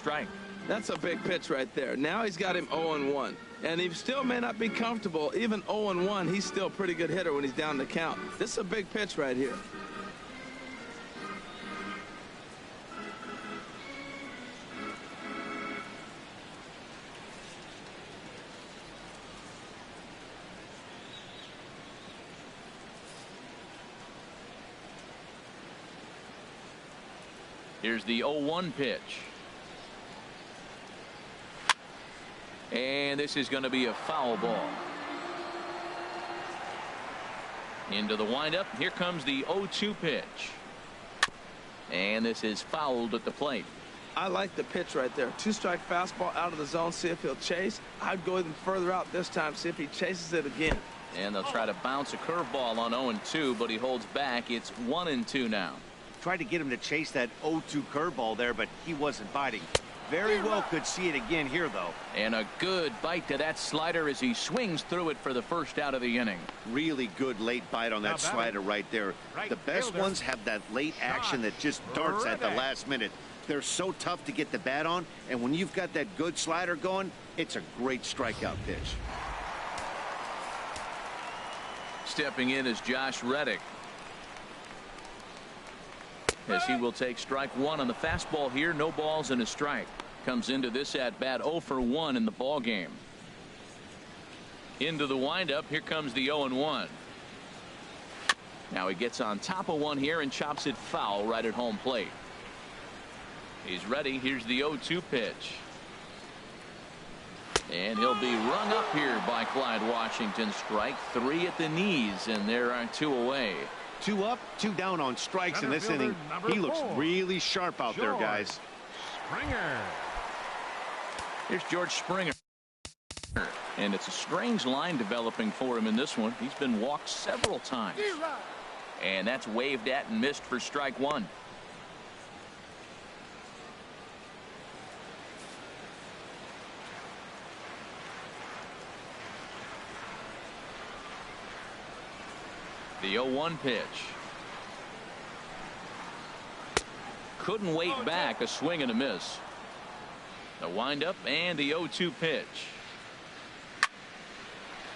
strike. That's a big pitch right there. Now he's got him 0-1. And he still may not be comfortable. Even 0-1, he's still a pretty good hitter when he's down the count. This is a big pitch right here. Here's the 0-1 pitch. And this is going to be a foul ball. Into the windup. Here comes the 0-2 pitch. And this is fouled at the plate. I like the pitch right there. Two-strike fastball out of the zone. See if he'll chase. I'd go even further out this time. See if he chases it again. And they'll try to bounce a curveball on 0-2, but he holds back. It's 1-2 now. Tried to get him to chase that 0-2 curveball there, but he wasn't biting. Very well could see it again here, though. And a good bite to that slider as he swings through it for the first out of the inning. Really good late bite on that slider right there. The best ones have that late action that just darts at the last minute. They're so tough to get the bat on, and when you've got that good slider going, it's a great strikeout pitch. Stepping in is Josh Reddick, as he will take strike one on the fastball here. No balls and a strike. Comes into this at bat 0-1 in the ball game. Into the windup. Here comes the 0-1. Now he gets on top of one here and chops it foul right at home plate. He's ready. Here's the 0-2 pitch. And he'll be rung up here by Clyde Washington. Strike three at the knees, and there are two away. 2 up, 2 down on strikes in this inning. He looks really sharp out there, guys. Springer. Here's George Springer. And it's a strange line developing for him in this one. He's been walked several times. And that's waved at and missed for strike one. The 0-1 pitch. Couldn't wait back. A swing and a miss. The windup and the 0-2 pitch.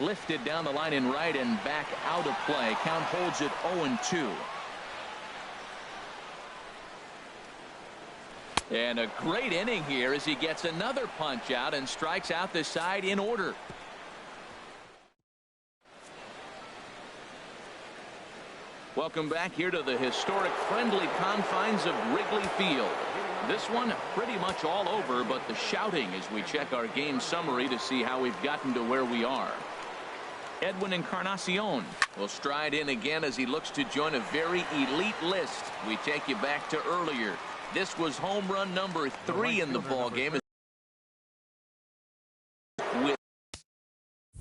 Lifted down the line in right and back out of play. Count holds it 0-2. And a great inning here as he gets another punch out and strikes out the side in order. Welcome back here to the historic friendly confines of Wrigley Field. This one pretty much all over, but the shouting as we check our game summary to see how we've gotten to where we are. Edwin Encarnacion will stride in again as he looks to join a very elite list. We take you back to earlier. This was home run number 3 in the ball game, with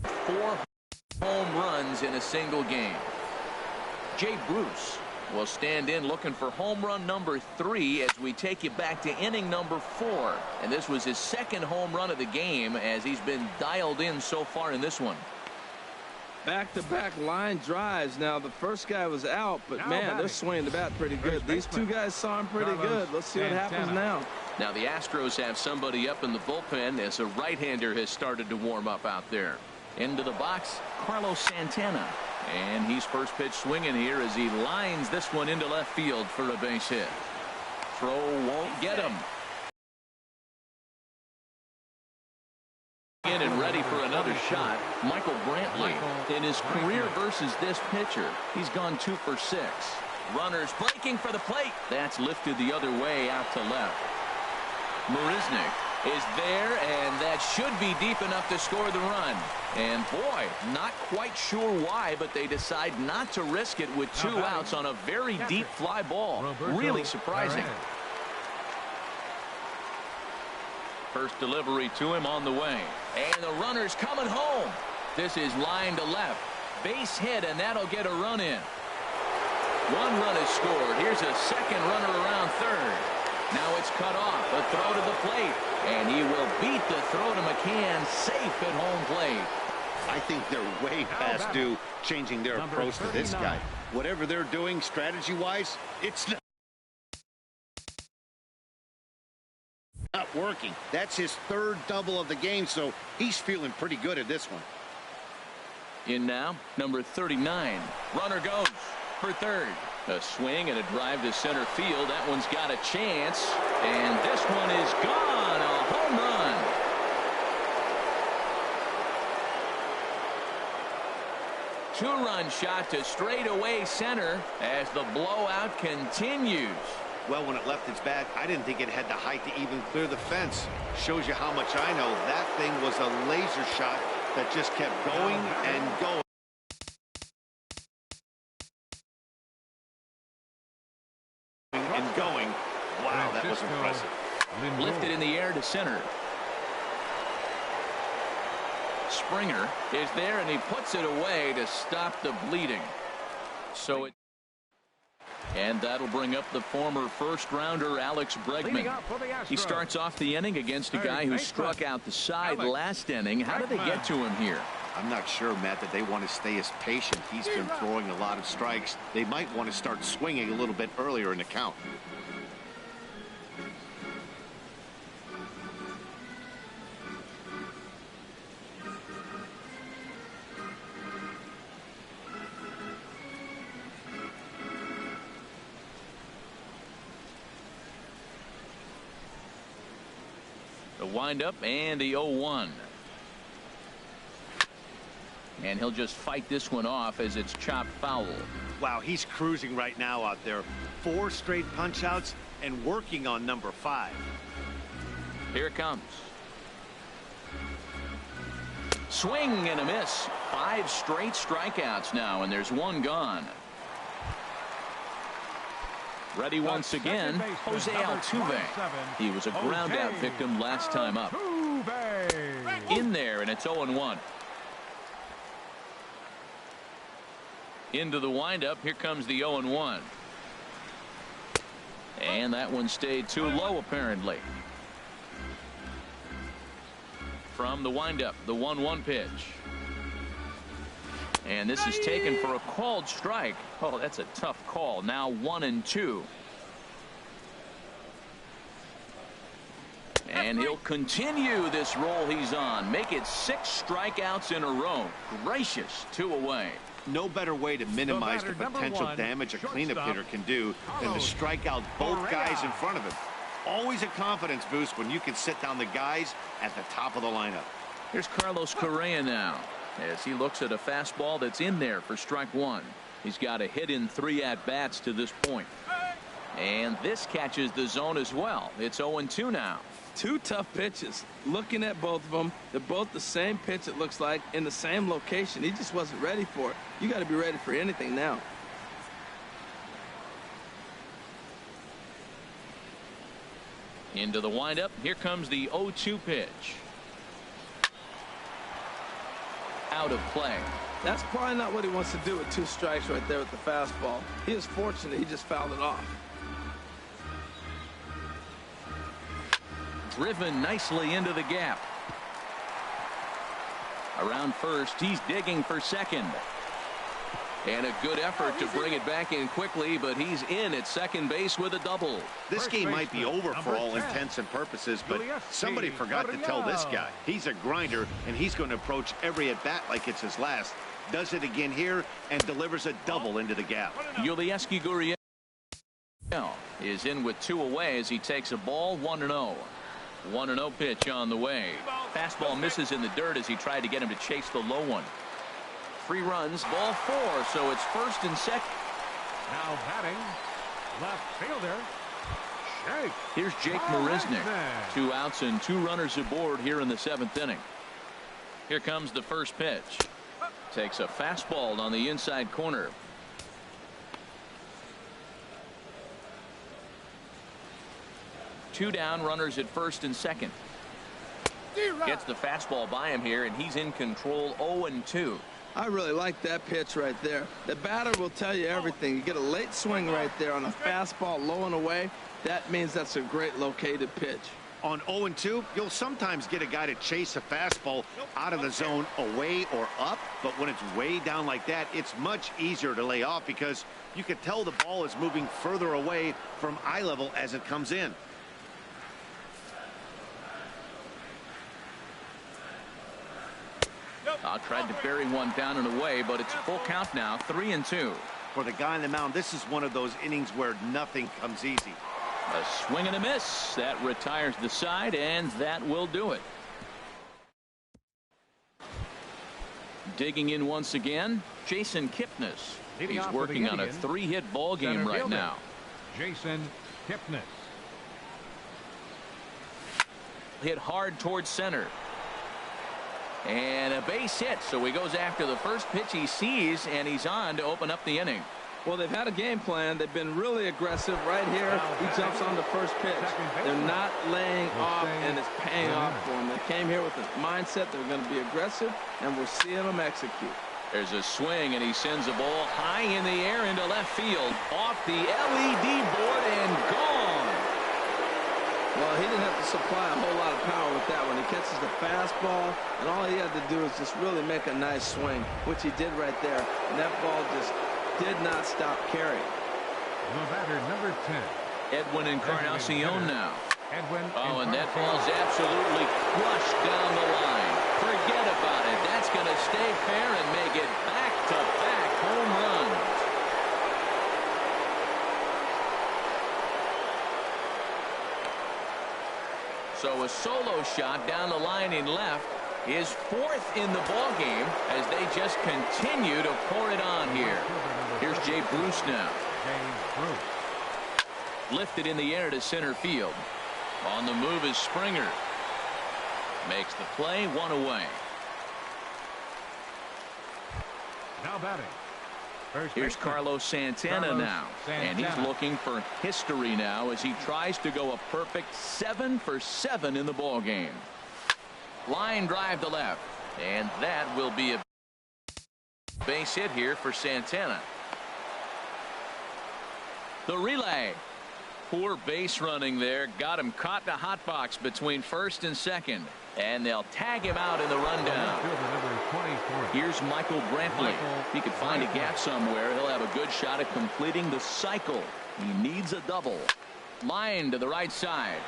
4 home runs in a single game. Jay Bruce will stand in looking for home run number 3 as we take you back to inning number 4. And this was his second home run of the game as he's been dialed in so far in this one. Back-to-back line drives. Now, the first guy was out, but man, they're swinging the bat pretty good. These two guys saw him pretty good. Let's see what happens now. Now, the Astros have somebody up in the bullpen as a right-hander has started to warm up out there. Into the box, Carlos Santana. And he's first pitch swinging here as he lines this one into left field for a base hit. Throw won't get him. In and ready for another shot, Michael Brantley. In his career versus this pitcher, he's gone 2 for 6. Runners breaking for the plate. That's lifted the other way out to left. Marisnick is there, and that should be deep enough to score the run. And boy, not quite sure why, but they decide not to risk it with 2 outs on a very deep fly ball. Really surprising. First delivery to him on the way. And the runner's coming home. This is line to left. Base hit, and that'll get a run in. 1 run is scored. Here's a second runner around third. Now it's cut off. A throw to the plate. And he will beat the throw to McCann, safe at home plate. I think they're way past due changing their approach to this guy. Whatever they're doing strategy-wise, it's not. not working. That's his third double of the game, so he's feeling pretty good at this one. In now, number 39. Runner goes for third. A swing and a drive to center field. That one's got a chance. And this one is gone. A home run. Two-run shot to straightaway center as the blowout continues. Well, when it left its bat, I didn't think it had the height to even clear the fence. Shows you how much I know. That thing was a laser shot that just kept going and going. And going. Wow, that was impressive. Lifted in the air to center. Springer is there, and he puts it away to stop the bleeding. And that'll bring up the former first-rounder Alex Bregman. He starts off the inning against a guy who struck out the side last inning. How did they get to him here? I'm not sure, Matt, that they want to stay as patient. He's been throwing a lot of strikes. They might want to start swinging a little bit earlier in the count. The windup and the 0-1. And he'll just fight this one off as it's chopped foul. Wow, he's cruising right now out there. 4 straight punch-outs and working on number 5. Here it comes. Swing and a miss. 5 straight strikeouts now, and there's one gone. Ready once again, Jose Altuve. He was a ground-out victim last time up. In there, and it's 0-1. Into the windup. Here comes the 0-1. And that one stayed too low, apparently. From the windup, the 1-1 pitch. And this is taken for a called strike. Oh, that's a tough call. Now 1-2. And he'll continue this roll he's on. Make it 6 strikeouts in a row. Gracious, 2 away. No better way to minimize the potential damage a cleanup hitter can do than to strike out both guys in front of him. Always a confidence boost when you can sit down the guys at the top of the lineup. Here's Carlos Correa now, as he looks at a fastball that's in there for strike 1. He's got a hit in 3 at-bats to this point. And this catches the zone as well. It's 0-2 now. 2 tough pitches. Looking at both of them, they're both the same pitch, it looks like, in the same location. He just wasn't ready for it. You got to be ready for anything now. Into the windup. Here comes the 0-2 pitch. Out of play. That's probably not what he wants to do with 2 strikes right there with the fastball. He is fortunate he just fouled it off. Driven nicely into the gap. Around first, he's digging for second. And a good effort to bring it back in quickly, but he's in at second base with a double. This game might be over for all intents and purposes, but somebody forgot to tell this guy. He's a grinder, and he's going to approach every at-bat like it's his last. Does it again here and delivers a double into the gap. Yulieski Gurriel is in with 2 away as he takes a ball. 1-0. 1-0 pitch on the way. Fastball misses in the dirt as he tried to get him to chase the low one. 3 runs, ball 4, so it's first and second. Now batting, left fielder, Jake. Here's Jake Marisnick. 2 outs and 2 runners aboard here in the 7th inning. Here comes the first pitch. Takes a fastball on the inside corner. Two down, runners at first and second. Gets the fastball by him here, and he's in control. 0-2. I really like that pitch right there. The batter will tell you everything. You get a late swing right there on a fastball low and away. That means that's a great located pitch. On 0-2, you'll sometimes get a guy to chase a fastball out of the zone away or up, but when it's way down like that, it's much easier to lay off because you can tell the ball is moving further away from eye level as it comes in. Tried to bury one down and away, but it's full count now, 3-2. For the guy on the mound, this is one of those innings where nothing comes easy. A swing and a miss. That retires the side, and that will do it. Digging in once again, Jason Kipnis. He's working on a 3-hit ball game right now. Jason Kipnis. Hit hard towards center. And a base hit, so he goes after the first pitch he sees, and he's on to open up the inning. Well, they've had a game plan. They've been really aggressive. Right here, he jumps on the first pitch. They're not laying off, and it's paying off for them. They came here with the mindset they're going to be aggressive, and we're seeing them execute. There's a swing, and he sends a ball high in the air into left field. Off the LED board and gone. Well, he didn't have to supply a whole lot of power with that one. He catches the fastball, and all he had to do is just really make a nice swing, which he did right there. And that ball just did not stop carrying. The batter, number 10. Edwin Encarnacion now. Edwin. Oh, and that ball's absolutely crushed down the line. Forget about it. That's going to stay fair and make it back-to-back home runs. So a solo shot down the line in left is 4th in the ball game as they just continue to pour it on here. Here's Jay Bruce now. Lifted in the air to center field. On the move is Springer. Makes the play, 1 away. Now batting. Here's Carlos Santana now. And he's looking for history now as he tries to go a perfect 7 for 7 in the ball game. Line drive to left. And that will be a base hit here for Santana. The relay. Poor base running there. Got him caught in a hot box between first and second. And they'll tag him out in the rundown. Here's Michael Brantley. If he could find a gap somewhere, he'll have a good shot at completing the cycle. He needs a double. Line to the right side.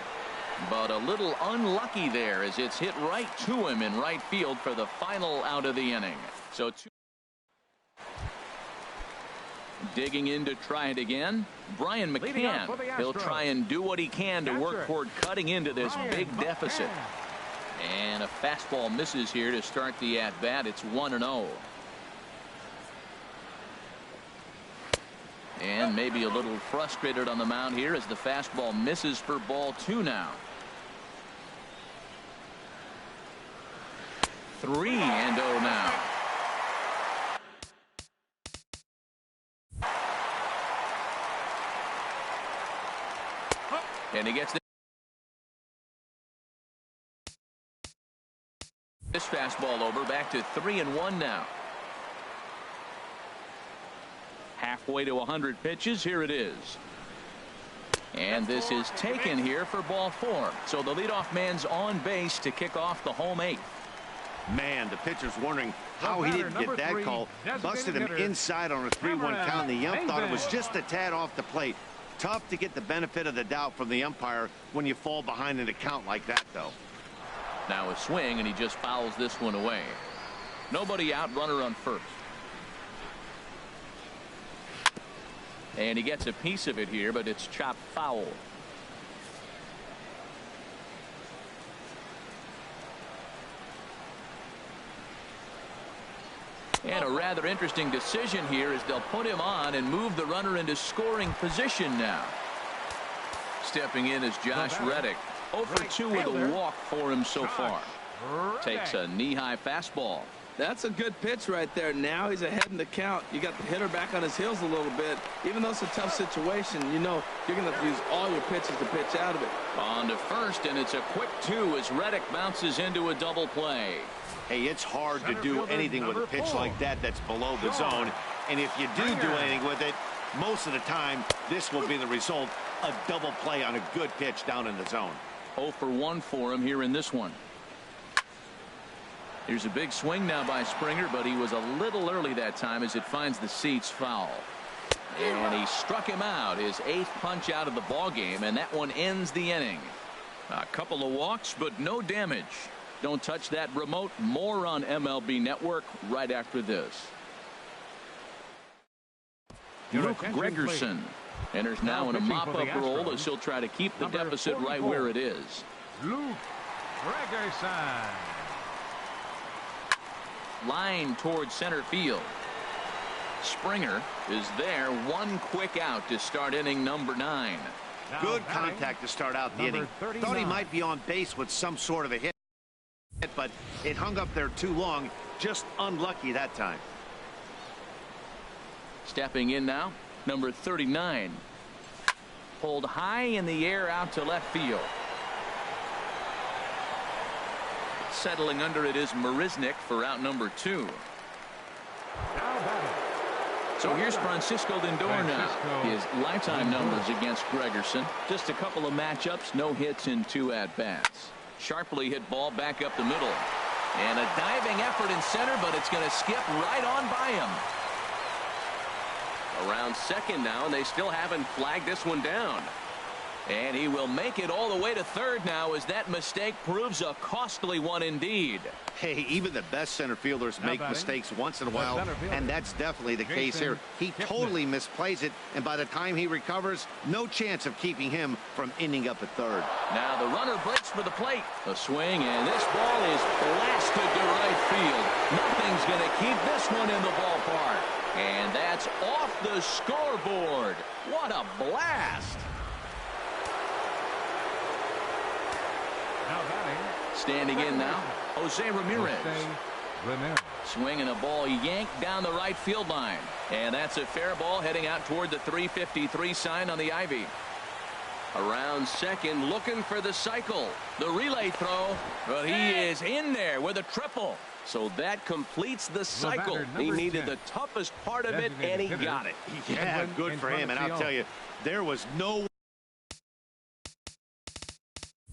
But a little unlucky there as it's hit right to him in right field for the final out of the inning. So digging in to try it again. Brian McCann. He'll try and do what he can to work toward cutting into this big deficit. And a fastball misses here to start the at-bat. It's 1-0. And maybe a little frustrated on the mound here as the fastball misses for ball 2 now. 3-0 now. And he gets this fastball over. Back to 3-1 now. Halfway to 100 pitches. Here it is. And this is taken here for ball 4. So the leadoff man's on base to kick off the home 8th. Man, the pitcher's wondering how he didn't get that call. Busted him inside on a 3-1 count. The ump thought it was just a tad off the plate. Tough to get the benefit of the doubt from the umpire when you fall behind in a count like that, though. Now a swing, and he just fouls this one away. Nobody out, runner on first. And he gets a piece of it here, but it's chopped foul. And a rather interesting decision here as they'll put him on and move the runner into scoring position now. Stepping in is Josh Reddick. 0 for 2 with a walk for him so far. Takes a knee-high fastball. That's a good pitch right there. Now he's ahead in the count. You got the hitter back on his heels a little bit. Even though it's a tough situation, you know you're going to have to use all your pitches to pitch out of it. On to first, and it's a quick 2 as Reddick bounces into a double play. Hey, it's hard to do anything with a pitch like that that's below the zone. And if you do anything with it, most of the time, this will be the result. A double play on a good pitch down in the zone. 0 for 1 for him here in this one. Here's a big swing now by Springer, but he was a little early that time as it finds the seats foul. And he struck him out, his 8th punch out of the ball game, and that one ends the inning. A couple of walks, but no damage. Don't touch that remote. More on MLB Network right after this. Luke Gregerson enters now in a mop-up role as he'll try to keep the deficit right where it is. Luke Gregerson. Line towards center field. Springer is there. One quick out to start inning number 9. Good contact to start out the inning. 39. Thought he might be on base with some sort of a hit, but it hung up there too long. Just unlucky that time. Stepping in now, number 39. Pulled high in the air out to left field. Settling under it is Marisnik for out number 2. So here's Francisco Lindor now. His lifetime numbers against Gregerson. Just a couple of matchups, no hits in 2 at-bats. Sharply hit ball back up the middle. And a diving effort in center, but it's going to skip right on by him. Around second now, and they still haven't flagged this one down. And he will make it all the way to third now as that mistake proves a costly one indeed. Hey, even the best center fielders make mistakes once in a while, and that's definitely the case here. He totally misplays it, and by the time he recovers, no chance of keeping him from ending up at third. Now the runner breaks for the plate. A swing, and this ball is blasted to right field. Nothing's going to keep this one in the ballpark. And that's off the scoreboard. What a blast. Standing in now, Jose Ramirez. Swinging a ball yanked down the right field line. And that's a fair ball heading out toward the 353 sign on the ivy. Around second, looking for the cycle. The relay throw, but he is in there with a triple. So that completes the cycle. He needed the toughest part of it, and he got it. Yeah, good for him. And I'll tell you, there was no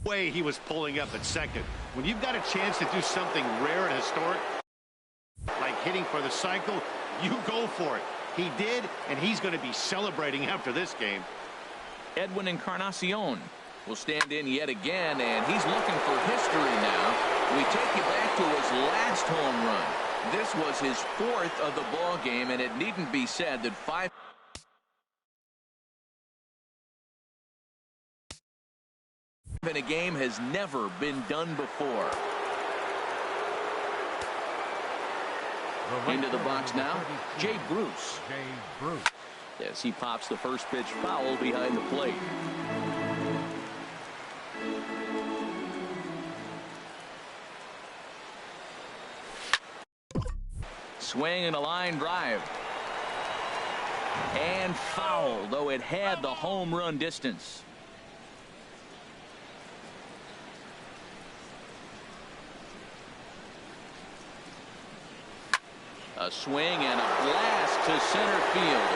way he was pulling up at second. When you've got a chance to do something rare and historic, like hitting for the cycle, you go for it. He did, and he's going to be celebrating after this game. Edwin Encarnacion will stand in yet again, and he's looking for history now. We take you back to his last home run. This was his 4th of the ball game, and it needn't be said that 5 in a game has never been done before. Into the box now, Jay Bruce. As he pops the first pitch foul behind the plate. Swing and a line drive. And foul, though it had the home run distance. A swing and a blast to center field.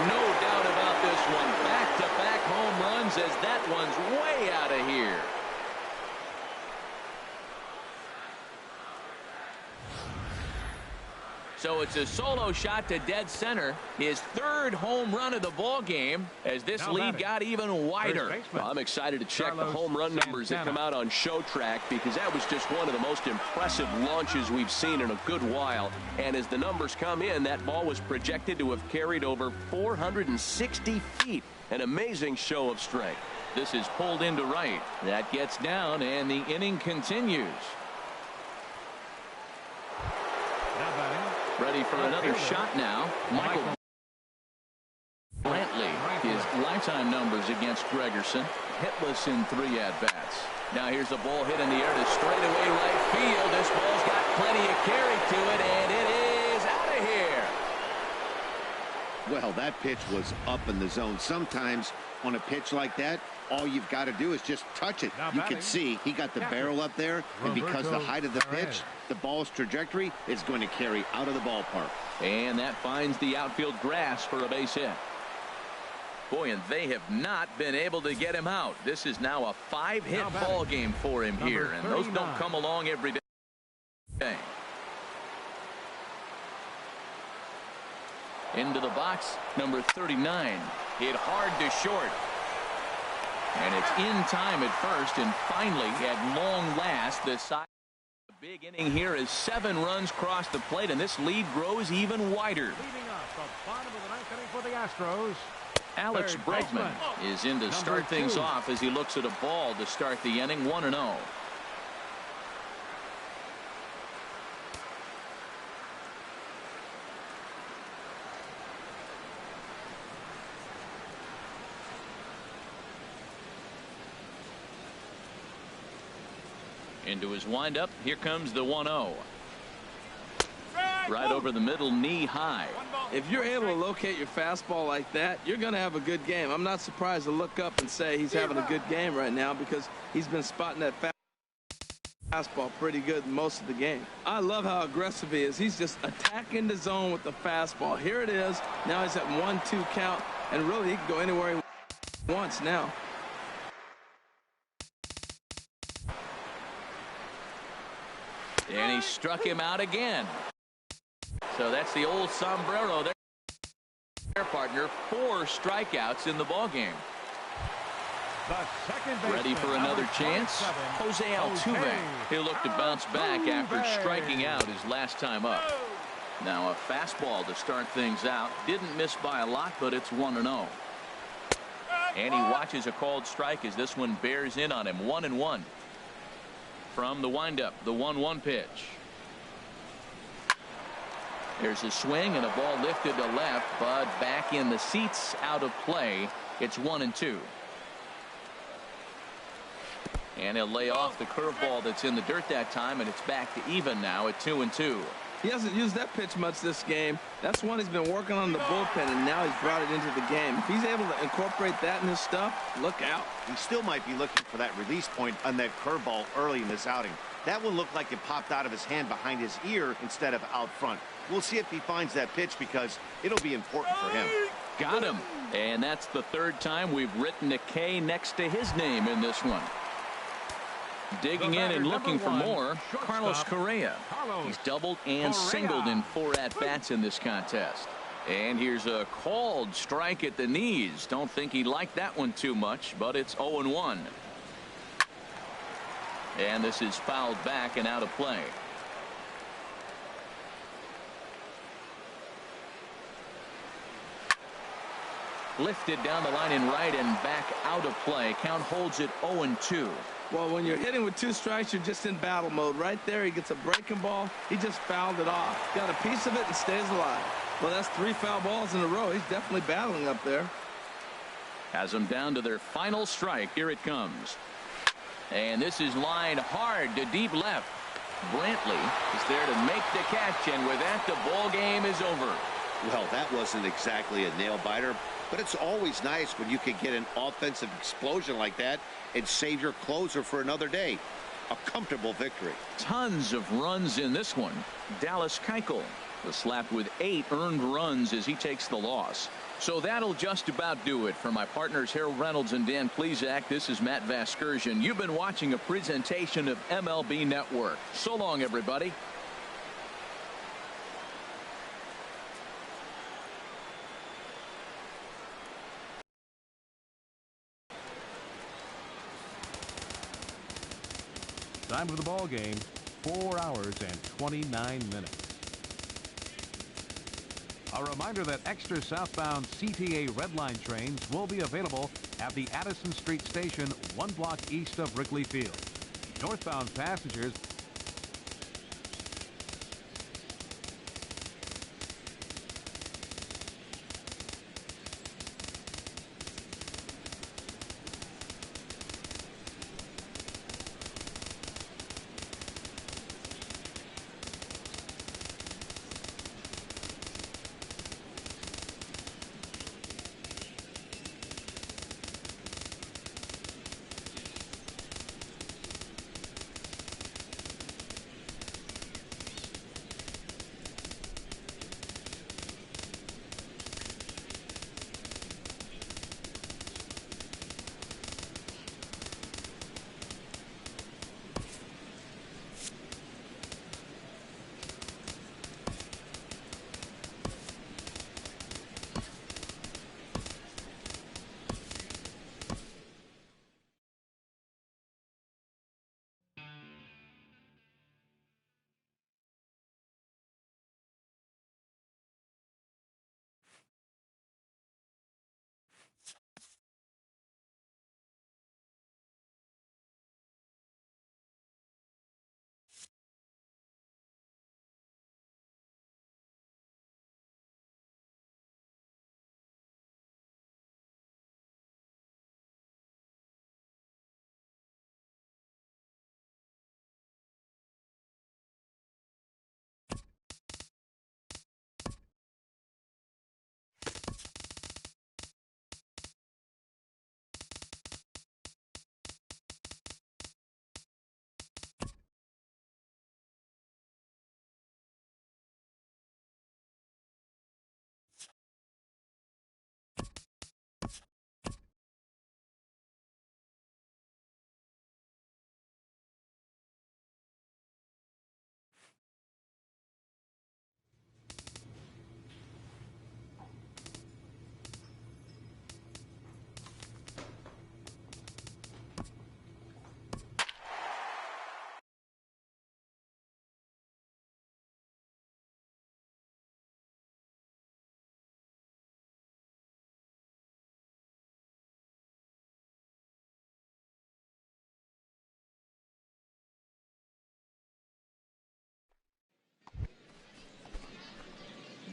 No doubt about this one. Back-to-back home runs as that one's way out of here. So it's a solo shot to dead center. His 3rd home run of the ball game as this lead got even wider. Well, I'm excited to check the home run numbers that come out on Show Track because that was just one of the most impressive launches we've seen in a good while. And as the numbers come in, that ball was projected to have carried over 460 feet. An amazing show of strength. This is pulled into right. That gets down, and the inning continues. Ready for another shot now. Michael Brantley. His lifetime numbers against Gregerson. Hitless in 3 at-bats. Now here's a ball hit in the air to straightaway right field. This ball's got plenty of carry to it, and it is out of here. Well, that pitch was up in the zone. Sometimes on a pitch like that, all you've got to do is just touch it. You can see he got the barrel up there, and because of the height of the pitch, the ball's trajectory is going to carry out of the ballpark. And that finds the outfield grass for a base hit. Boy, and they have not been able to get him out. This is now a 5-hit ball game for him here, and those don't come along every day. Into the box, number 39. Hit hard to short. And it's in time at first, and finally, at long last, the side big inning here as 7 runs cross the plate, and this lead grows even wider. Leading up the bottom of the 9th inning for the Astros. Alex Bregman is in to start things off as he looks at a ball to start the inning, 1-0. Into his windup. Here comes the 1-0. Right over the middle, knee high. If you're able to locate your fastball like that, you're going to have a good game. I'm not surprised to look up and say he's having a good game right now because he's been spotting that fastball pretty good most of the game. I love how aggressive he is. He's just attacking the zone with the fastball. Here it is. Now he's at 1-2 count, and really he can go anywhere he wants now. And he struck him out again. So that's the old sombrero there. Their partner, 4 strikeouts in the ballgame. Ready for another chance? Jose Altuve. He'll look to bounce back after striking out his last time up. Now a fastball to start things out. Didn't miss by a lot, but it's 1-0. And he watches a called strike as this one bears in on him. 1-1. From the windup, the 1-1 pitch. There's a swing and a ball lifted to left, but back in the seats, out of play. It's 1-2. And he'll lay off the curveball that's in the dirt that time, and it's back to even now at 2-2. He hasn't used that pitch much this game. That's one he's been working on the bullpen, and now he's brought it into the game. If he's able to incorporate that in his stuff, look out. He still might be looking for that release point on that curveball early in this outing. That one looked like it popped out of his hand behind his ear instead of out front. We'll see if he finds that pitch because it'll be important for him. Got him. And that's the 3rd time we've written a K next to his name in this one. Digging in and looking for more, Carlos Correa. He's doubled and singled in 4 at-bats in this contest. And here's a called strike at the knees. Don't think he liked that one too much, but it's 0-1. And this is fouled back and out of play. Lifted down the line in right and back out of play. Count holds it 0-2. Well, when you're hitting with 2 strikes, you're just in battle mode. Right there, he gets a breaking ball. He just fouled it off. Got a piece of it and stays alive. Well, that's 3 foul balls in a row. He's definitely battling up there. Has them down to their final strike. Here it comes. And this is lined hard to deep left. Brantley is there to make the catch, and with that, the ball game is over. Well, that wasn't exactly a nail-biter, but it's always nice when you can get an offensive explosion like that and save your closer for another day. A comfortable victory. Tons of runs in this one. Dallas Keuchel was slapped with 8 earned runs as he takes the loss. So that'll just about do it. For my partners Harold Reynolds and Dan Plesac, this is Matt Vasgersian. You've been watching a presentation of MLB Network. So long, everybody. Time of the ball game, 4 hours and 29 minutes. A reminder that extra southbound CTA Red Line trains will be available at the Addison Street Station 1 block east of Wrigley Field. Northbound passengers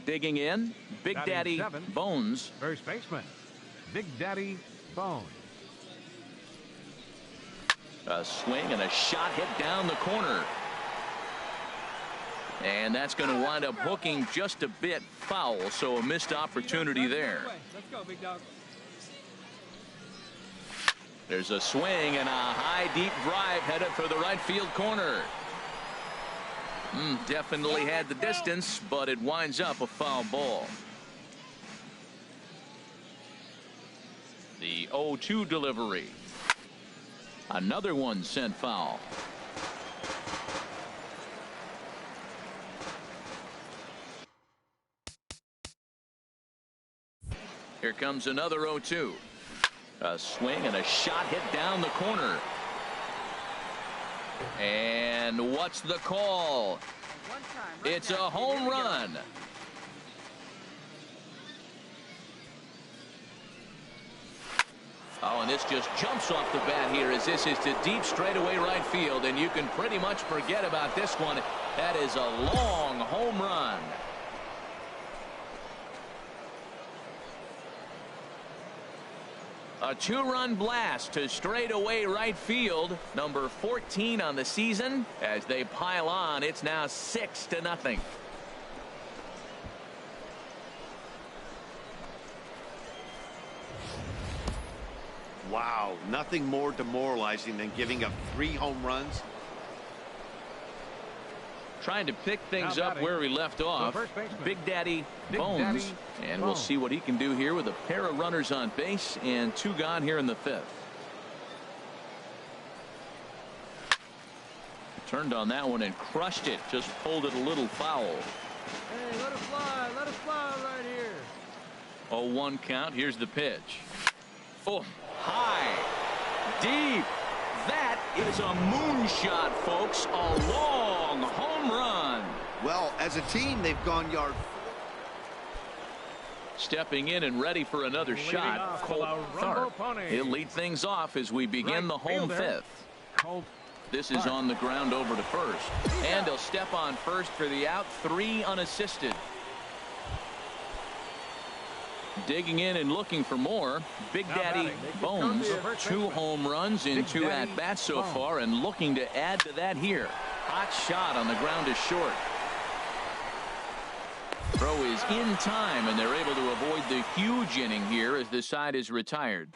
Digging in, Big Batting Daddy seventh, Bones. First baseman, Big Daddy Bones. A swing and a shot hit down the corner. And that's going to wind up hooking just a bit foul, so a missed opportunity there. Let's go, big dog. There's a swing and a high, deep drive headed for the right field corner. Definitely had the distance, but it winds up a foul ball. The 0-2 delivery. Another one sent foul. Here comes another 0-2. A swing and a shot hit down the corner. And what's the call? It's a home run. Oh, and this just jumps off the bat here as this is to deep straightaway right field, and you can pretty much forget about this one. That is a long home run. A two-run blast to straightaway right field, number 14 on the season. As they pile on, it's now 6-0. Wow, nothing more demoralizing than giving up 3 home runs. Trying to pick things up where we left off. Big Daddy Bones. And we'll see what he can do here with a pair of runners on base and 2 gone here in the 5th. Turned on that one and crushed it. Just pulled it a little foul. Hey, let it fly. Let it fly right here. 0-1 count. Here's the pitch. Oh, high, deep. That is a moonshot, folks. A long home run. Well, as a team, they've gone yard. Stepping in and ready for another shot, Colt Tharp. He'll lead things off as we begin the home 5th. This is on the ground over to first. And he'll step on first for the out, 3 unassisted. Digging in and looking for more. Big Daddy Bones, 2 home runs in 2 at-bats so far, and looking to add to that here. Hot shot on the ground is short. Throw is in time, and they're able to avoid the huge inning here as the side is retired.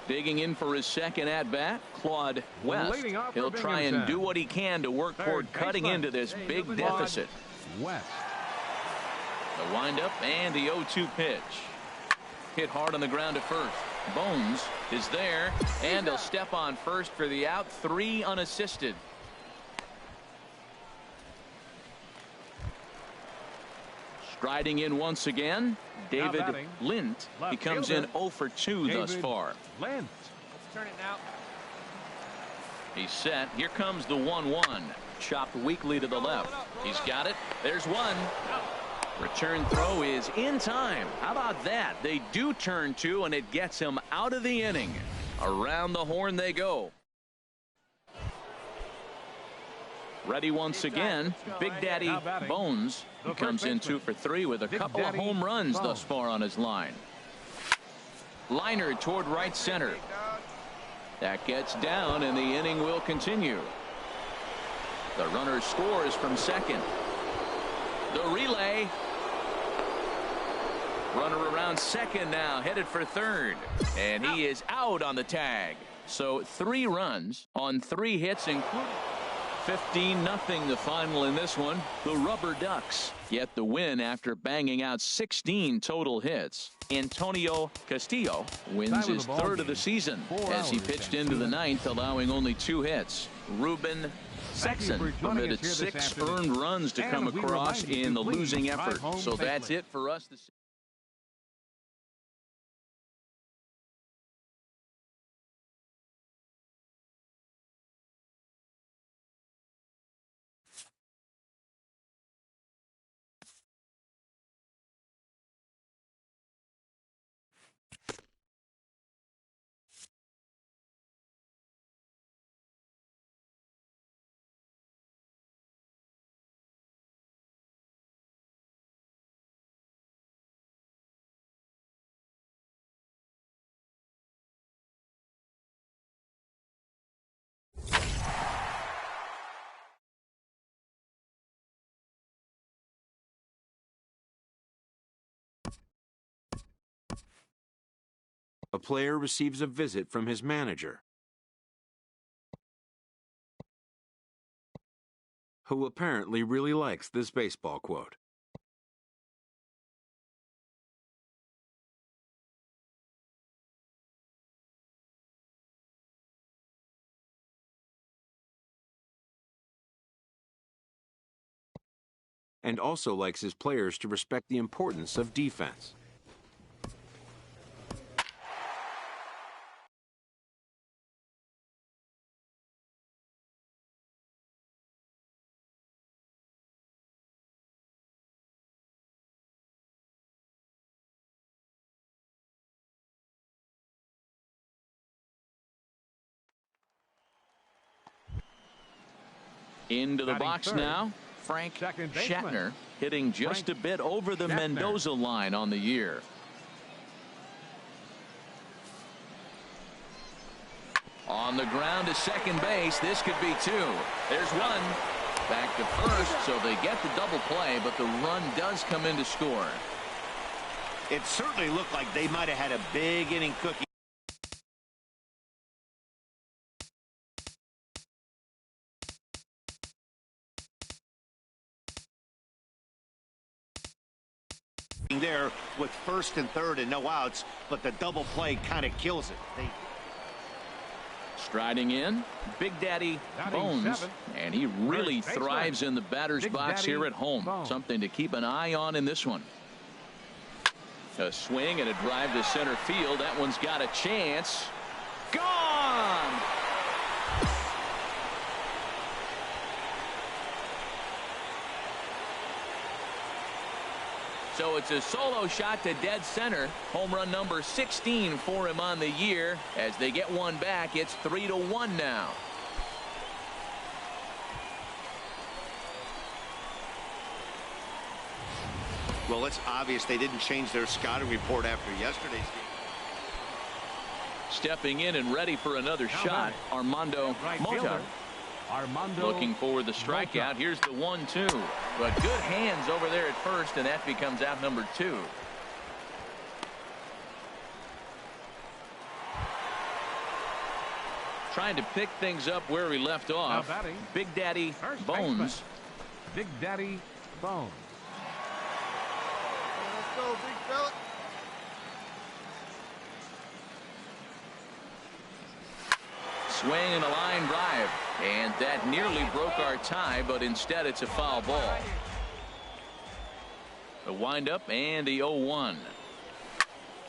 Digging in for his second at-bat, Claude West. He'll try and do what he can to work toward cutting into this big deficit. West. The windup and the 0-2 pitch. Hit hard on the ground at first. Bones is there, and he'll step on first for the out, 3 unassisted. Striding in once again, David Lint. He comes in 0 for 2 thus far. Lint. Let's turn it now. He's set. Here comes the 1-1. Chopped weakly to the left. He's got it. There's one. Return throw is in time. How about that? They do turn 2, and it gets him out of the inning. Around the horn they go. Ready once again, Big Daddy Bones. He comes in 2 for 3 with a couple of home runs thus far on his line. Liner toward right center. That gets down, and the inning will continue. The runner scores from second. The relay. Runner around second now, headed for third. And he is out on the tag. So 3 runs on 3 hits, including 15-0 the final in this one. The Rubber Ducks get the win after banging out 16 total hits. Antonio Castillo wins his 3rd of the season as he pitched into the 9th, allowing only 2 hits. Ruben Sexton permitted 6 earned runs to come across in the losing effort. So that's it for us this A player receives a visit from his manager, who apparently really likes this baseball quote. And also likes his players to respect the importance of defense. Into the box now, Frank Shatner, hitting just a bit over the Mendoza line on the year. On the ground to second base. This could be two. There's one. Back to first, so they get the double play, but the run does come in to score. It certainly looked like they might have had a big inning cooking there with first and third and no outs, but the double play kind of kills it. Striding in, Big Daddy Bones, and he really thrives in the batter's box here at home. Something to keep an eye on in this one. A swing and a drive to center field. That one's got a chance. Gone! So it's a solo shot to dead center. Home run number 16 for him on the year. As they get one back, it's 3-1 now. Well, it's obvious they didn't change their scouting report after yesterday's game. Stepping in and ready for another shot, Armando Mota. Looking for the strikeout. Here's the 1-2. But good hands over there at first, and that becomes out number 2. Trying to pick things up where he left off. Big Daddy Bones. Big Daddy Bones. Let's go, big fella. Swing and a line drive. And that nearly broke our tie, but instead it's a foul ball. The windup and the 0-1.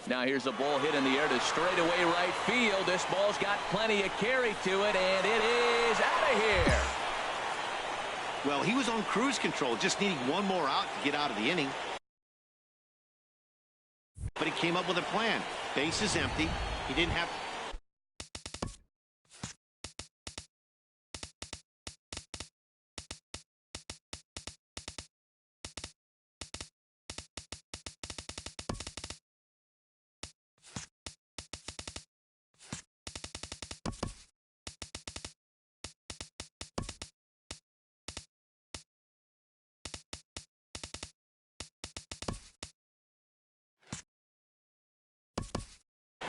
Now here's a ball hit in the air to straightaway right field. This ball's got plenty of carry to it, and it is out of here. Well, he was on cruise control, just needing one more out to get out of the inning. But he came up with a plan. Base is empty. He didn't have...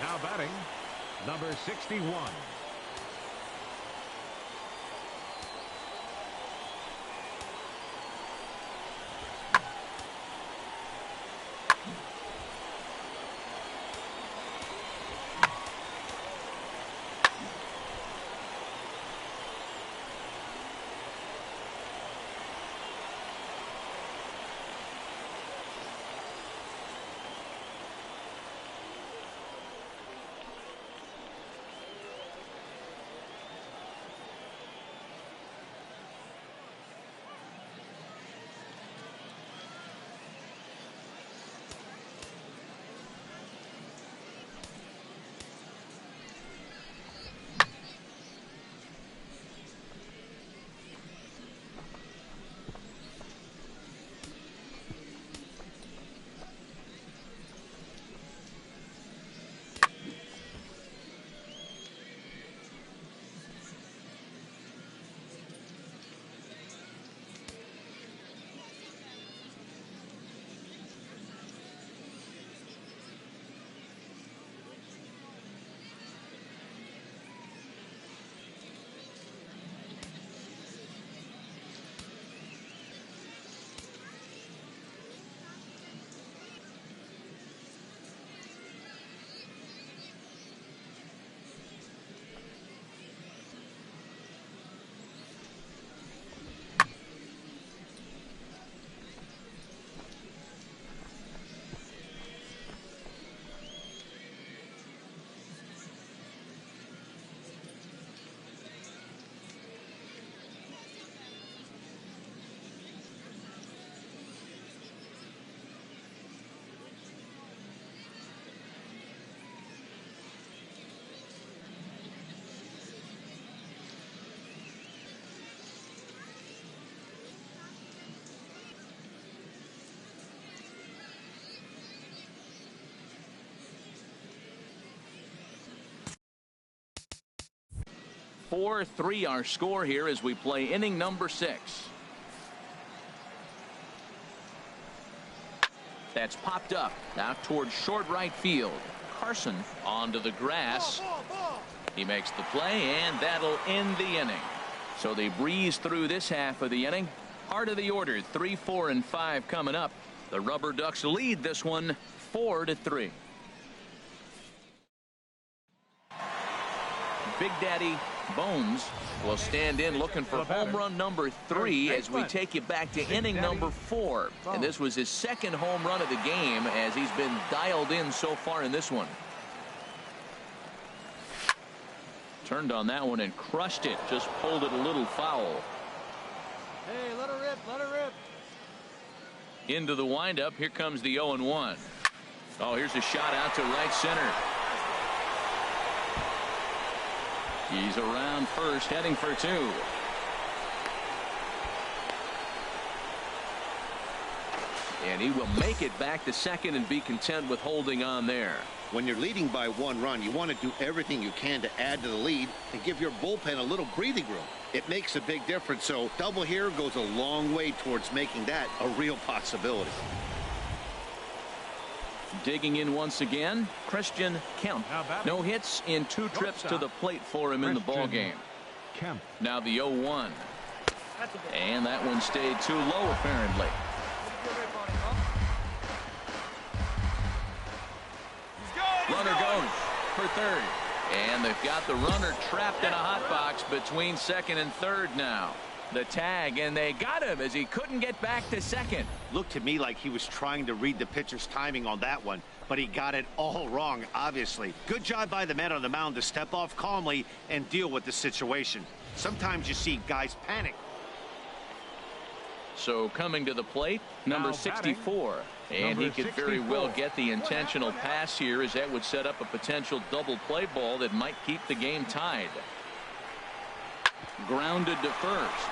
Now batting, number 61. 4-3 our score here as we play inning number 6. That's popped up out towards short right field. Carson onto the grass. He makes the play, and that'll end the inning. So they breeze through this half of the inning. Heart of the order, 3, 4, and 5 coming up. The Rubber Ducks lead this one 4-3. Big Daddy Bones will stand in looking for home run number 3 as we take you back to inning number 4. And this was his second home run of the game as he's been dialed in so far in this one. Turned on that one and crushed it. Just pulled it a little foul. Hey, let her rip, let her rip. Into the windup. Here comes the 0-1. Oh, here's a shot out to right center. He's around first, heading for 2. And he will make it back to second and be content with holding on there. When you're leading by 1 run, you want to do everything you can to add to the lead and give your bullpen a little breathing room. It makes a big difference, so double here goes a long way towards making that a real possibility. Digging in once again, Christian Kemp. No hits in 2 trips to the plate for him in the ball game. Now the 0-1. And that one stayed too low apparently. Runner goes for third. And they've got the runner trapped in a hot box between second and third now. The tag, and they got him as he couldn't get back to second. Looked to me like he was trying to read the pitcher's timing on that one, but he got it all wrong, obviously. Good job by the man on the mound to step off calmly and deal with the situation. Sometimes you see guys panic. So coming to the plate, number 64. And he could very well get the intentional pass here, as that would set up a potential double play ball that might keep the game tied. Grounded to first.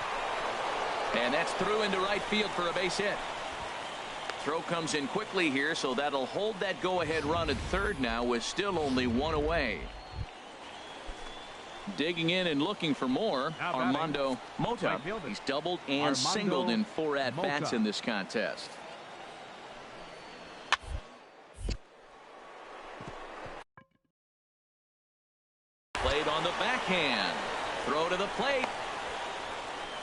And that's through into right field for a base hit. Throw comes in quickly here, so that'll hold that go-ahead run at third now with still only 1 away. Digging in and looking for more, Armando Mota. He's doubled and singled in 4 at-bats in this contest. Played on the backhand. Throw to the plate.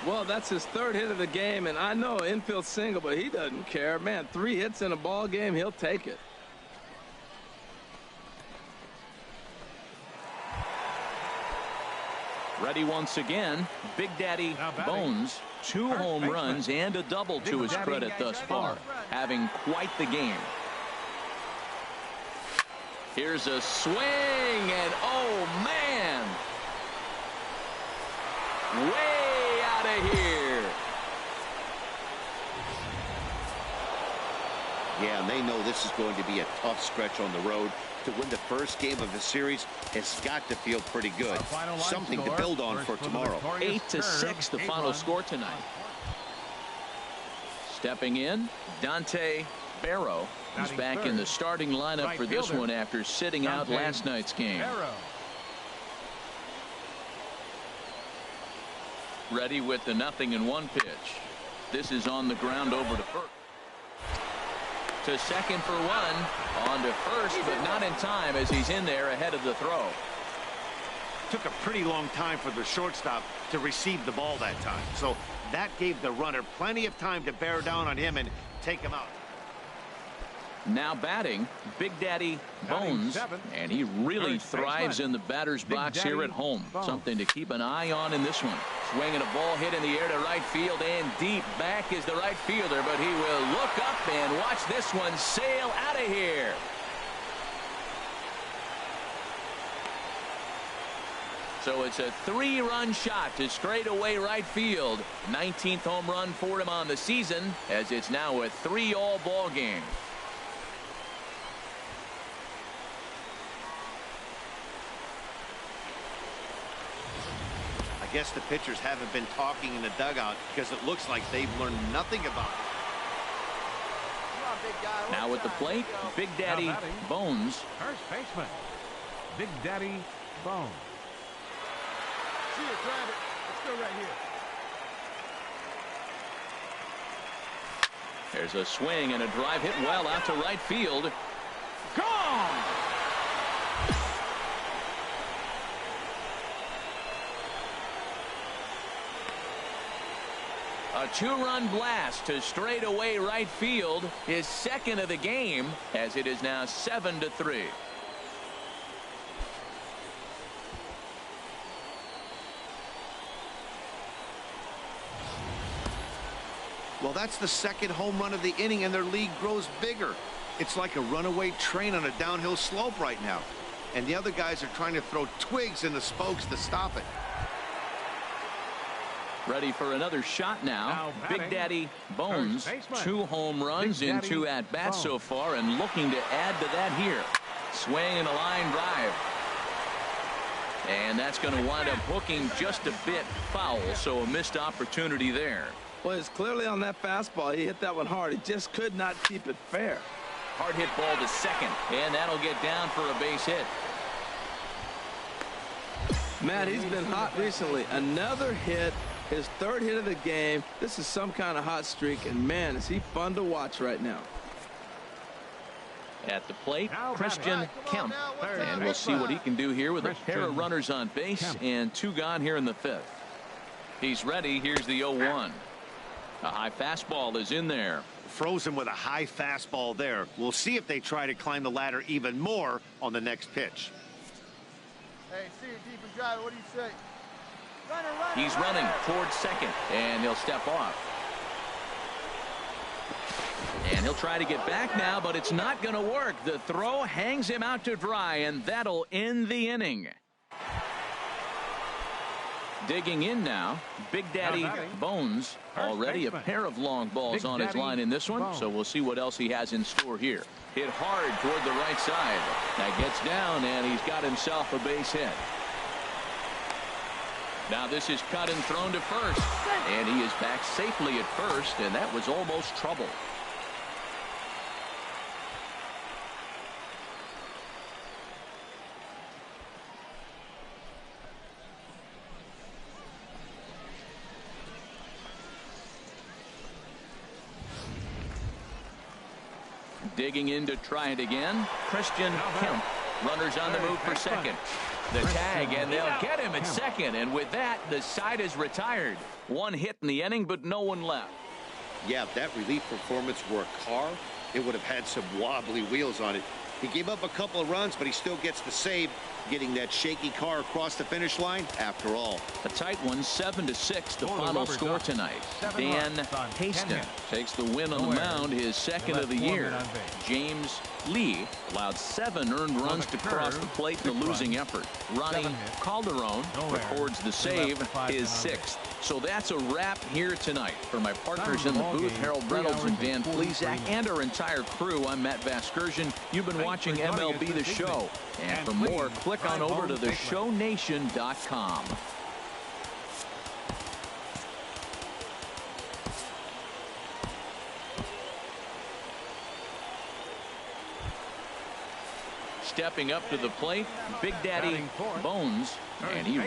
Well, that's his 3rd hit of the game, and I know infield single, but he doesn't care. Man, 3 hits in a ball game, he'll take it. Ready once again, Big Daddy Bones. 2 home runs and a double to his credit thus far, having quite the game. Here's a swing, and oh man, way out of here. Yeah, and they know this is going to be a tough stretch on the road. To win the first game of the series has got to feel pretty good. Something to build on for tomorrow. 8-6 the final score tonight. Stepping in, Dante Barrow. He's back in the starting lineup for this one after sitting out last night's game. Ready with the 0-1 pitch. This is on the ground over to first. To second for 1. On to first, but not in time as he's in there ahead of the throw. Took a pretty long time for the shortstop to receive the ball that time. So that gave the runner plenty of time to bear down on him and take him out. Now batting, Big Daddy Bones, and he really thrives in the batter's box here at home. Something to keep an eye on in this one. Swinging a ball hit in the air to right field, and deep back is the right fielder, but he will look up and watch this one sail out of here. So it's a 3-run shot to straightaway right field. 19th home run for him on the season, as it's now a 3-all ball game. I guess the pitchers haven't been talking in the dugout because it looks like they've learned nothing about it. Now at the plate, Big Daddy Bones. First baseman, Big Daddy Bones. grab it. Let's go right here. There's a swing and a drive hit well out to right field. Gone! A two-run blast to straightaway right field, his second of the game, as it is now 7-3. Well, that's the second home run of the inning, and their lead grows bigger. It's like a runaway train on a downhill slope right now. And the other guys are trying to throw twigs in the spokes to stop it. Ready for another shot now. Big Daddy Bones, 2 home runs in 2 at-bats so far, and looking to add to that here. Swing and a line drive. And that's going to wind up hooking just a bit foul, so a missed opportunity there. Well, it's clearly on that fastball. He hit that one hard. He just could not keep it fair. Hard hit ball to second, and that'll get down for a base hit. Matt, he's been hot recently. Another hit, his 3rd hit of the game. This is some kind of hot streak, and man, is he fun to watch right now. At the plate, Christian Kemp. And we'll see what he can do here with a pair of runners on base and 2 gone here in the 5th. He's ready. Here's the 0-1. A high fastball is in there. Frozen with a high fastball there. We'll see if they try to climb the ladder even more on the next pitch. Hey, see it deep and drive. What do you say? Runner, He's running towards second, and he'll step off. And he'll try to get back now, but it's not going to work. The throw hangs him out to dry, and that'll end the inning. Digging in now, Big Daddy Bones. Already a pair of long balls on his line in this one, so we'll see what else he has in store here. Hit hard toward the right side. That gets down, and he's got himself a base hit. Now this is cut and thrown to first, and he is back safely at first, and that was almost trouble. Digging in to try it again, Christian Kemp. Runners on the move for second. The tag, and they'll get him at second. And with that, the side is retired. 1 hit in the inning, but no one left. Yeah, if that relief performance were a car, it would have had some wobbly wheels on it. He gave up a couple of runs, but he still gets the save, getting that shaky car across the finish line after all. A tight one, 7-6, the final score tonight. Dan Haston takes the win on the mound, his second of the year. James Lee allowed 7 earned runs to cross the plate in the losing effort. Ronnie Calderon records the save, his 6th. So that's a wrap here tonight. For my partners in the booth, Harold Reynolds and Dan Plesac, and our entire crew, I'm Matt Vasgersian. You've been watching MLB The Show. And for more, click on over to theshownation.com. Stepping up to the plate, Big Daddy Bones, and he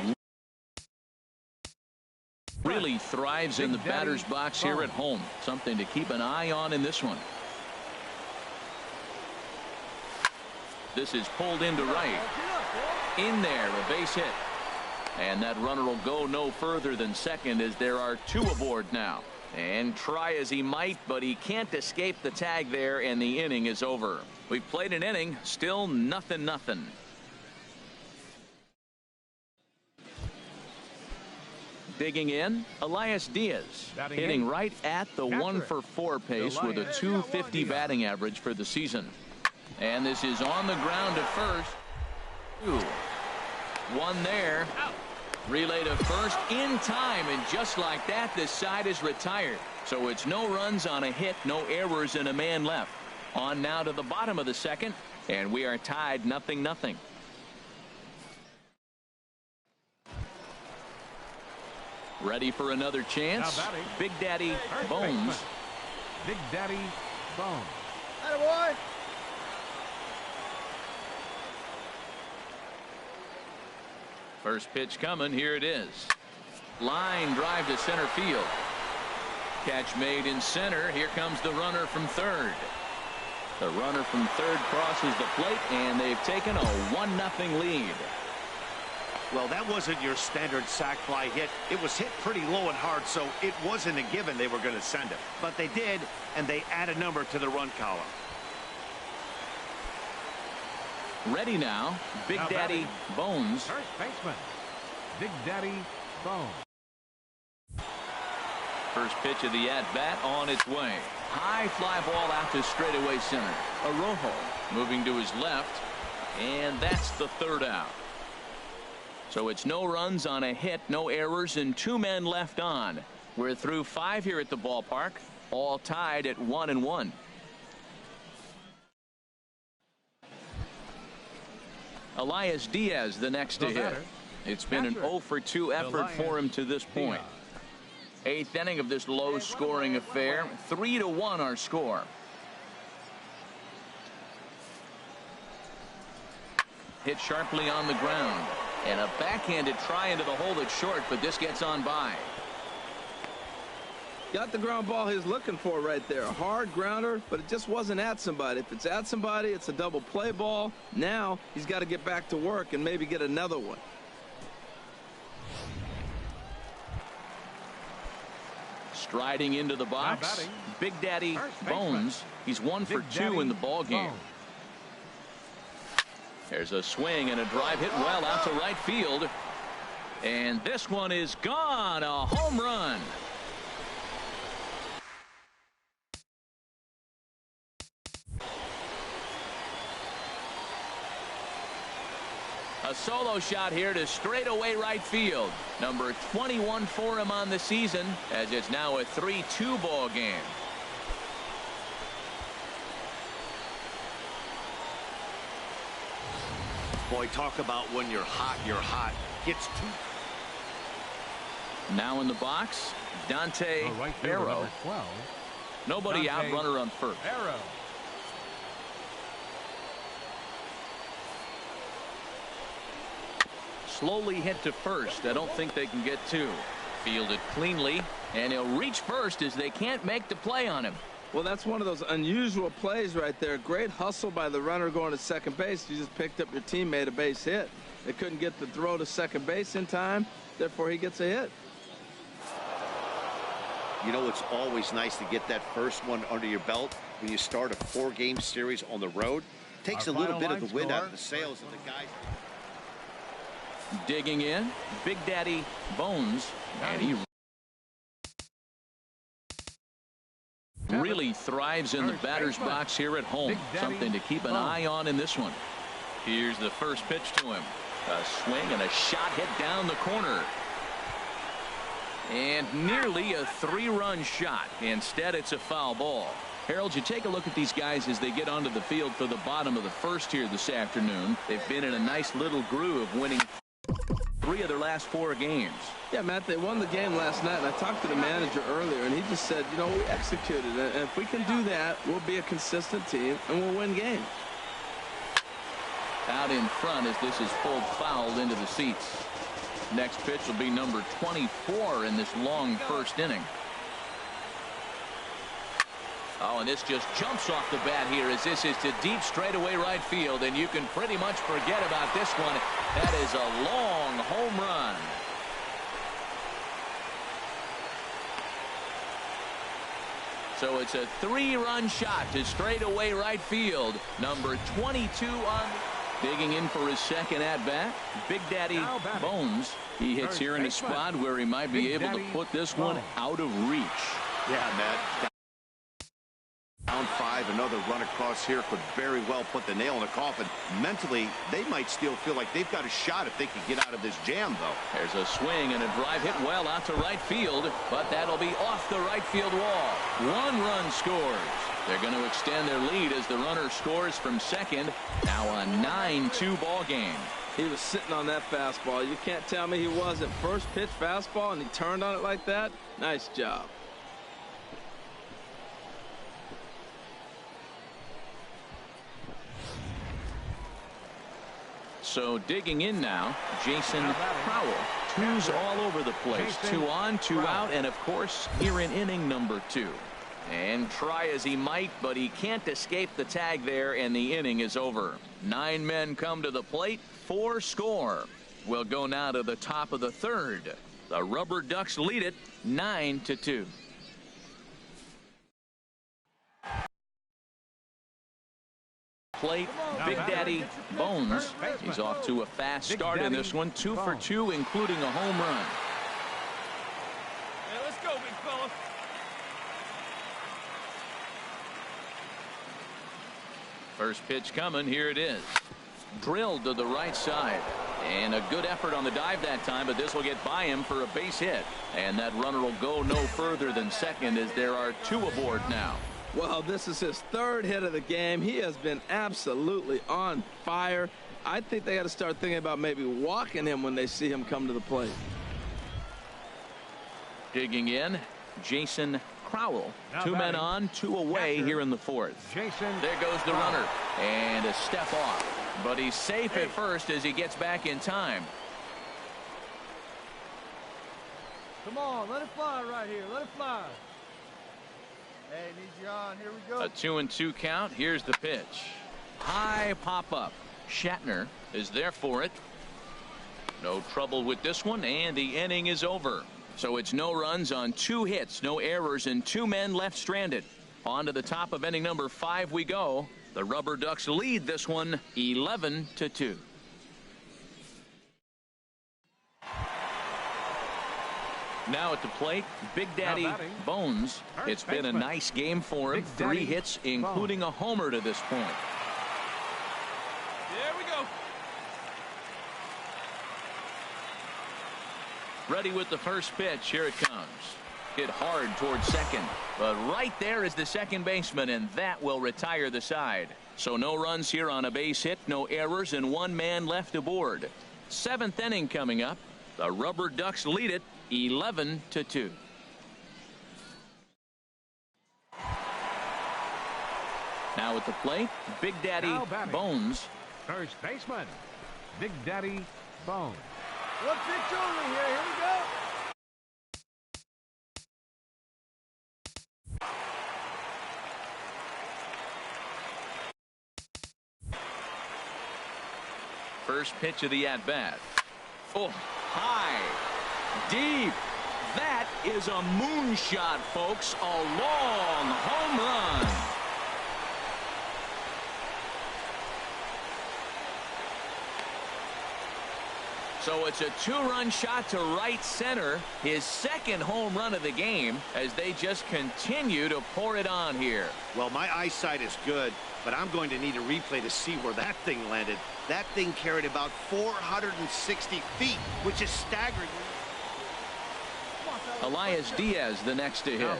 really thrives in the batter's box here at home. Something to keep an eye on in this one. This is pulled into right. In there, a base hit. And that runner will go no further than second, as there are 2 aboard now. And try as he might, but he can't escape the tag there, and the inning is over. We've played an inning, still 0-0. Digging in, Elias Diaz, hitting right at the 1-for-4 pace with a .250 batting average for the season. And this is on the ground to first. 1 there. Relay to first in time, and just like that, this side is retired. So it's no runs on a hit, no errors, and a man left. On now to the bottom of the second, and we are tied 0-0. Ready for another chance. Big Daddy Bones. Big Daddy Bones. Attaboy. First pitch coming. Here it is. Line drive to center field. Catch made in center. Here comes the runner from third. The runner from third crosses the plate, and they've taken a 1-0 lead. Well, that wasn't your standard sac fly hit. It was hit pretty low and hard, so it wasn't a given they were going to send it. But they did, and they add a number to the run column. Ready now, Big Daddy Bones. First baseman, Big Daddy Bones. First pitch of the at-bat on its way. High fly ball out to straightaway center. Arrojo moving to his left, and that's the third out. So it's no runs on a hit, no errors, and 2 men left on. We're through 5 here at the ballpark, all tied at 1-1. Elias Diaz the next to hit. It's been an 0-for-2 effort for him to this point. 8th inning of this low-scoring affair. 3-1 our score. Hit sharply on the ground. And a backhanded try into the hole that's short, but this gets on by. Got the ground ball he's looking for right there. A hard grounder, but it just wasn't at somebody. If it's at somebody, it's a double play ball. Now he's got to get back to work and maybe get another one. Striding into the box, Big Daddy Bones. He's 1 for 2 in the ball game. There's a swing and a drive hit well out to right field. And this one is gone. A home run. A solo shot here to straightaway right field. Number 21 for him on the season, as it's now a 3-2 ball game. Boy, talk about when you're hot, you're hot. Gets two. Now in the box, Dante Arrow. Nobody out, runner on first. Arrow. Slowly hit to first. I don't think they can get 2. Fielded cleanly, and he'll reach first as they can't make the play on him. Well, that's one of those unusual plays right there. Great hustle by the runner going to second base. You just picked up your teammate a base hit. They couldn't get the throw to second base in time. Therefore, he gets a hit. You know, it's always nice to get that first one under your belt when you start a 4-game series on the road. Takes a little bit of the wind out of the sails of the guys. Digging in, Big Daddy Bones, and he really thrives in the batter's box here at home. Something to keep an eye on in this one. Here's the first pitch to him. A swing and a shot hit down the corner. And nearly a 3-run shot. Instead, it's a foul ball. Harold, you take a look at these guys as they get onto the field for the bottom of the first here this afternoon. They've been in a nice little groove, winning 3 of their last 4 games. Yeah, Matt, they won the game last night, and I talked to the manager earlier, and he just said, you know, we executed it, and if we can do that, we'll be a consistent team, and we'll win games. Out in front as this is pulled fouled into the seats. Next pitch will be number 24 in this long first inning. Oh, and this just jumps off the bat here as this is to deep straightaway right field, and you can pretty much forget about this one. That is a long home run. So it's a 3-run shot to straightaway right field. Number 22 on. Digging in for his second at-bat, Big Daddy Bones. He hits here in a spot where he might be able to put this one out of reach. Yeah, Matt. Down 5, another run across here could very well put the nail in the coffin. Mentally, they might still feel like they've got a shot if they can get out of this jam, though. There's a swing and a drive hit well out to right field, but that'll be off the right field wall. 1 run scores. They're going to extend their lead as the runner scores from second. Now a 9-2 ball game. He was sitting on that fastball. You can't tell me he wasn't. First pitch fastball, and he turned on it like that. Nice job. So digging in now, Jason Powell. Twos all over the place. 2 on, 2 out, and of course, here in inning number 2. And try as he might, but he can't escape the tag there, and the inning is over. 9 men come to the plate, 4 score. We'll go now to the top of the 3rd. The Rubber Ducks lead it 9-2. Plate, Big Daddy Bones. He's off to a fast start in this one. 2 for 2, including a home run. Hey, let's go, big fella. First pitch coming. Here it is. Drilled to the right side. And a good effort on the dive that time, but this will get by him for a base hit. And that runner will go no further than second as there are 2 aboard now. Well, this is his 3rd hit of the game. He has been absolutely on fire. I think they got to start thinking about maybe walking him when they see him come to the plate. Digging in, Jason Crowell. 2 men on, 2 away here in the 4th. There goes the runner. And a step off. But he's safe at first as he gets back in time. Come on, let it fly right here. Let it fly. Hey, need you on. Here we go. A 2-2 count. Here's the pitch. High pop up. Shatner is there for it. No trouble with this one, and the inning is over. So it's no runs on 2 hits, no errors, and 2 men left stranded. On to the top of inning number 5 we go. The Rubber Ducks lead this one 11-2. Now at the plate, Big Daddy Bones. It's been a nice game for him. 3 hits, including a homer to this point. There we go. Ready with the first pitch. Here it comes. Hit hard towards second. But right there is the second baseman, and that will retire the side. So no runs here on a base hit, no errors, and 1 man left aboard. 7th inning coming up. The Rubber Ducks lead it 11-2. Now at the plate, Big Daddy Bones. First baseman, Big Daddy Bones. One pitch only here. Here we go. First pitch of the at-bat. Oh, high, deep. That is a moonshot, folks. A long home run. So it's a 2-run shot to right center. His 2nd home run of the game as they just continue to pour it on here. Well, my eyesight is good, but I'm going to need a replay to see where that thing landed. That thing carried about 460 feet, which is staggering. Elias Diaz the next to hit.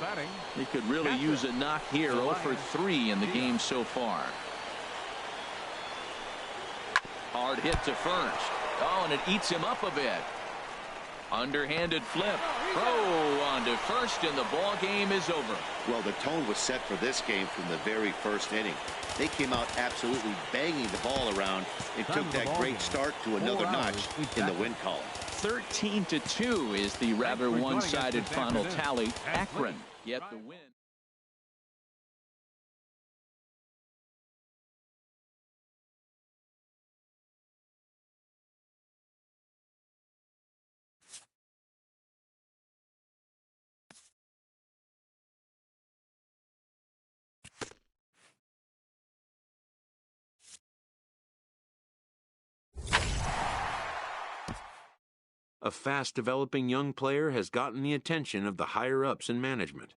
He could really use a knock here. 0 for 3 in the game so far. Hard hit to first. Oh, and it eats him up a bit. Underhanded flip. Throw on to first, and the ball game is over. Well, the tone was set for this game from the very first inning. They came out absolutely banging the ball around and took that great start to another notch in the win column. 13-2 is the rather one-sided final tally. Akron get the win. A fast-developing young player has gotten the attention of the higher-ups in management.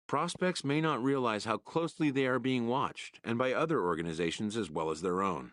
Prospects may not realize how closely they are being watched, and by other organizations as well as their own.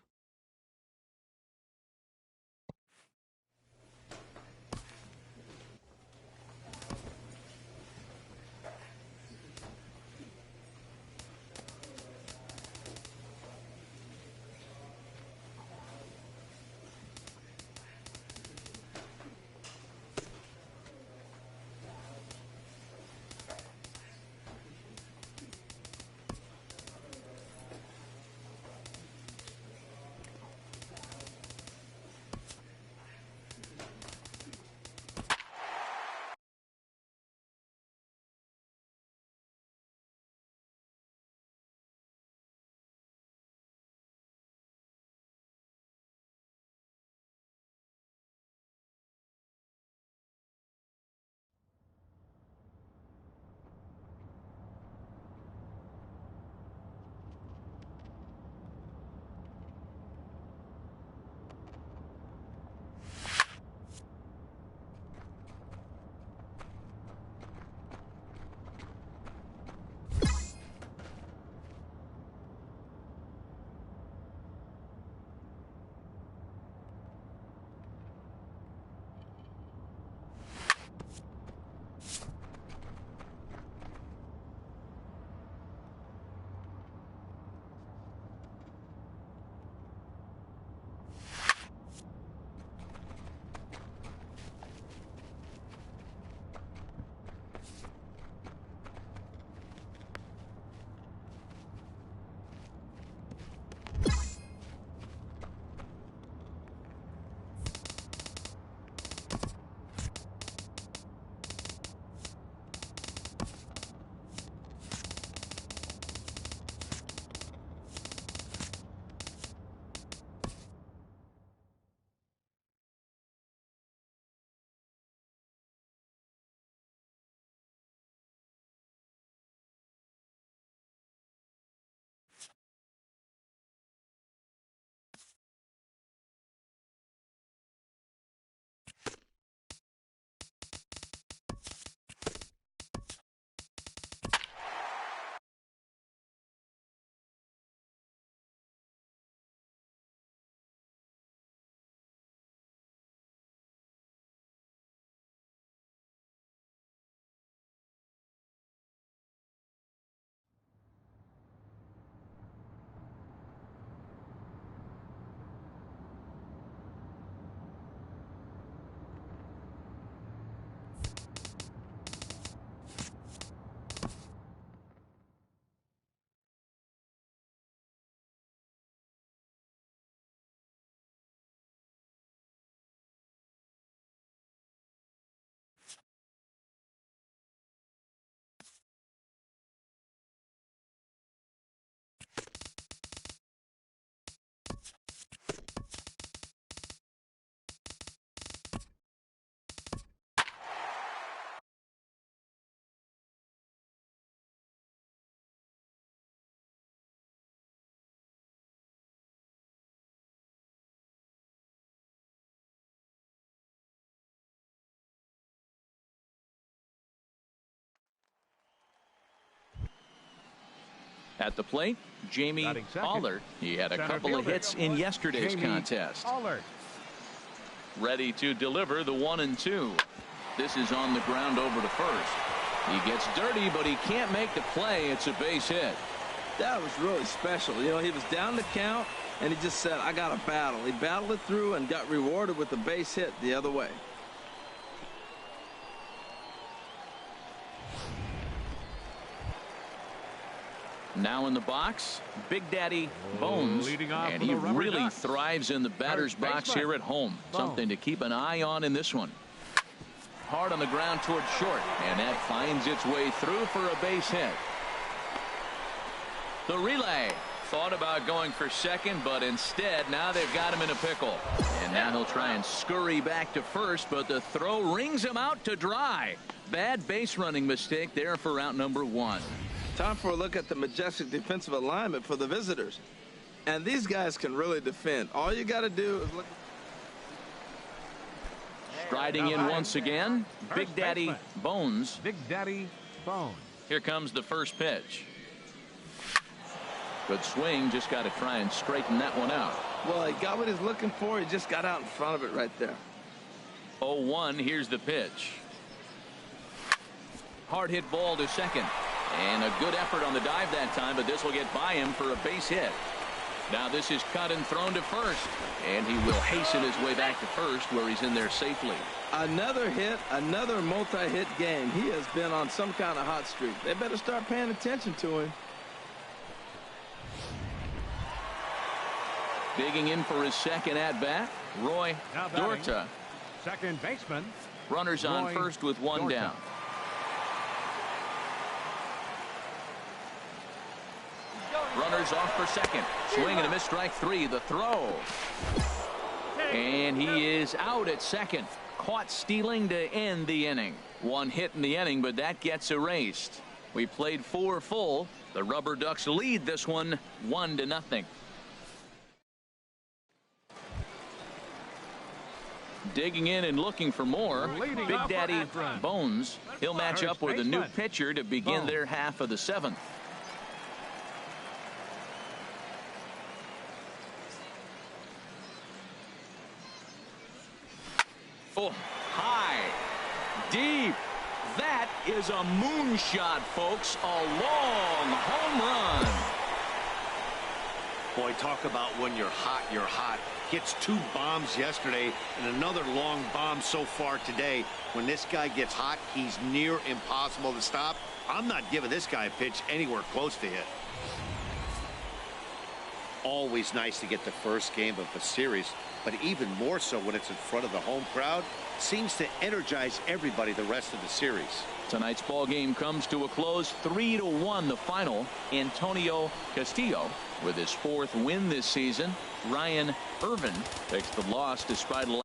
At the plate, Jamie Allard. He had a couple of hits in yesterday's contest. Ready to deliver the 1-2. This is on the ground over to first. He gets dirty, but he can't make the play. It's a base hit. That was really special. You know, he was down the count, and he just said, I got to battle. He battled it through and got rewarded with the base hit the other way. Now in the box, Big Daddy Bones, and he really thrives in the batter's box here at home. Something to keep an eye on in this one. Hard on the ground towards short, and that finds its way through for a base hit. The relay thought about going for second, but instead now they've got him in a pickle. And now he'll try and scurry back to first, but the throw rings him out to dry. Bad base running mistake there for out number 1. Time for a look at the majestic defensive alignment for the visitors. And these guys can really defend. All you got to do is look. Striding in once again, Big Daddy Bones. Big Daddy Bones. Here comes the first pitch. Good swing, just got to try and straighten that one out. Well, he got what he's looking for. He just got out in front of it right there. 0-1, here's the pitch. Hard hit ball to second. And a good effort on the dive that time, but this will get by him for a base hit. Now this is cut and thrown to first, and he will hasten his way back to first where he's in there safely. Another hit, another multi-hit game. He has been on some kind of hot streak. They better start paying attention to him. Digging in for his second at-bat, Roy Dorta. Second baseman. Runners on first with one down. Runners off for second. Swing and a miss, strike 3. The throw. And he is out at second. Caught stealing to end the inning. One hit in the inning, but that gets erased. We played 4 full. The Rubber Ducks lead this one 1-0. Digging in and looking for more, Big Daddy Bones. He'll match up with a new pitcher to begin their half of the 7th. Oh, high, deep. That is a moonshot, folks. A long home run. Boy, talk about when you're hot, you're hot. Gets 2 bombs yesterday and another long bomb so far today. When this guy gets hot, he's near impossible to stop. I'm not giving this guy a pitch anywhere close to hit. Always nice to get the first game of the series, but even more so when it's in front of the home crowd. Seems to energize everybody the rest of the series. Tonight's ball game comes to a close, 3-1 the final. Antonio Castillo with his 4th win this season. Ryan Irvin takes the loss despite a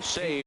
save.